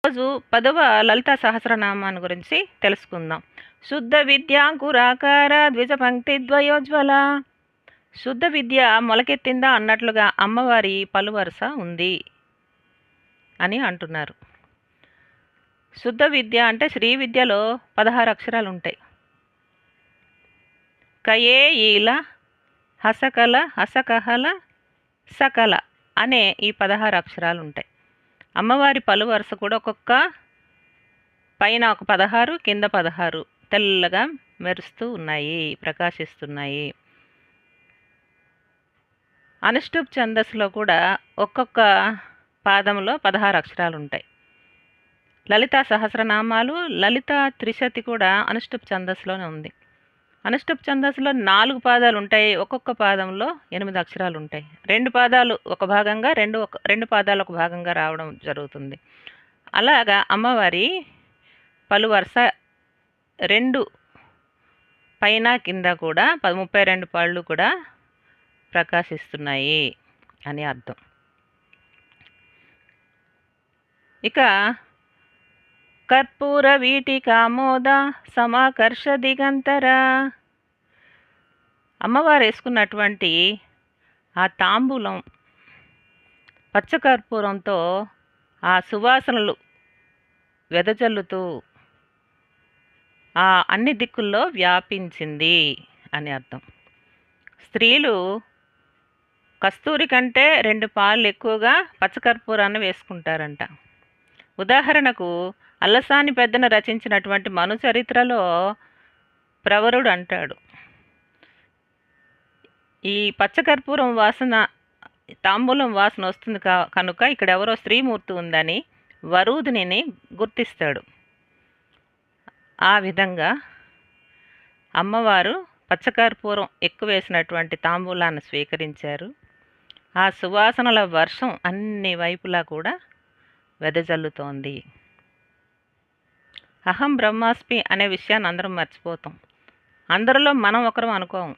రోజు 10వ లలితా సహస్రనామాన్ని గురించి తెలుసుకుందాం. శుద్ధ విద్యాంకురాకార ద్విజ పంక్తి ద్వయోజ్వల. శుద్ధ విద్య మొలకెత్తిందా అన్నట్లుగా అమ్మవారి పలువరుస ఉంది అని అంటున్నారు. శుద్ధ విద్య అంటే శ్రీ విద్యలో 16 అక్షరాలు ఉంటాయి. కయే ఈల హసకల హసకహల సకల అనే ఈ 16 అక్షరాలు ఉంటాయి. అమ్మవారి పలు వరుస కూడా ఒక్కొక్క పైన ఒక 16 కింద 16 తెల్లగా మెరుస్తూ ఉన్నాయి, ప్రకాశిస్తున్నాయి. అనుష్టుప్ ఛందస్సులో కూడా ఒక్కొక్క పాదంలో 16 అక్షరాలు ఉంటాయి. లలితా సహస్రనామాలు, లలితా త్రిశతి కూడా అనుష్టుప్ ఛందస్సులోనే ఉంది. అనుష్టుప్ ఛందస్సులో 4 పాదాలు ఉంటాయి. ఒక్కొక్క పాదంలో 8 అక్షరాలు ఉంటాయి. 2 పాదాలు ఒక భాగంగా, రెండు పాదాలు ఒక భాగంగా రావడం జరుగుతుంది. అలాగా అమ్మవారి పలు వరుస 2 పైన కింద కూడా 32 పళ్ళు కూడా ప్రకాశిస్తున్నాయి అని అర్థం. ఇక కర్పూర వీటికామోద సమాకర్ష దిగంతర. అమ్మవారు వేసుకున్నటువంటి ఆ తాంబూలం పచ్చకర్పూరంతో ఆ సువాసనలు వెదజల్లుతూ ఆ అన్ని దిక్కుల్లో వ్యాపించింది అని అర్థం. స్త్రీలు కస్తూరి కంటే 2 పాలు ఎక్కువగా పచ్చకర్పూరాన్ని వేసుకుంటారంట. ఉదాహరణకు అల్లసాని పెద్దన రచించినటువంటి మను చరిత్రలో ప్రవరుడు అంటాడు, ఈ పచ్చకర్పూరం వాసన తాంబూలం వాసన వస్తుంది కనుక ఇక్కడ ఎవరో స్త్రీమూర్తి ఉందని వరూధిని గుర్తిస్తాడు. ఆ విధంగా అమ్మవారు పచ్చకర్పూరం ఎక్కువ వేసినటువంటి తాంబూలాన్ని స్వీకరించారు. ఆ సువాసనల వర్షం అన్ని వైపులా కూడా వెదజల్లుతోంది. అహం బ్రహ్మాస్మి అనే విషయాన్ని అందరం మర్చిపోతాం. అందరిలో మనం ఒకరం అనుకోము.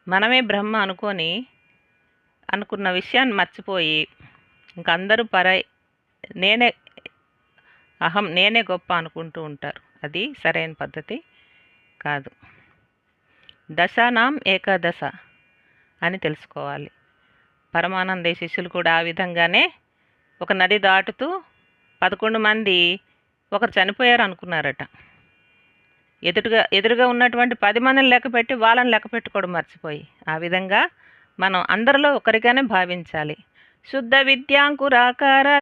మనమే బ్రహ్మ అనుకున్న విషయాన్ని మర్చిపోయి ఇంక అందరూ నేనే గొప్ప అనుకుంటూ ఉంటారు. అది సరైన పద్ధతి కాదు. దశానాం ఏకాదశ అని తెలుసుకోవాలి. పరమానంద శిష్యులు కూడా ఆ విధంగానే ఒక నది దాటుతూ 11 మంది ఒకరు చనిపోయారు అనుకున్నారట. ఎదురుగా ఉన్నటువంటి 10 మందిని లెక్కపెట్టి వాళ్ళని లెక్క పెట్టుకోవడం మర్చిపోయి, ఆ విధంగా మనం అందరిలో ఒకరిగానే భావించాలి. శుద్ధ విద్యాంకురాకార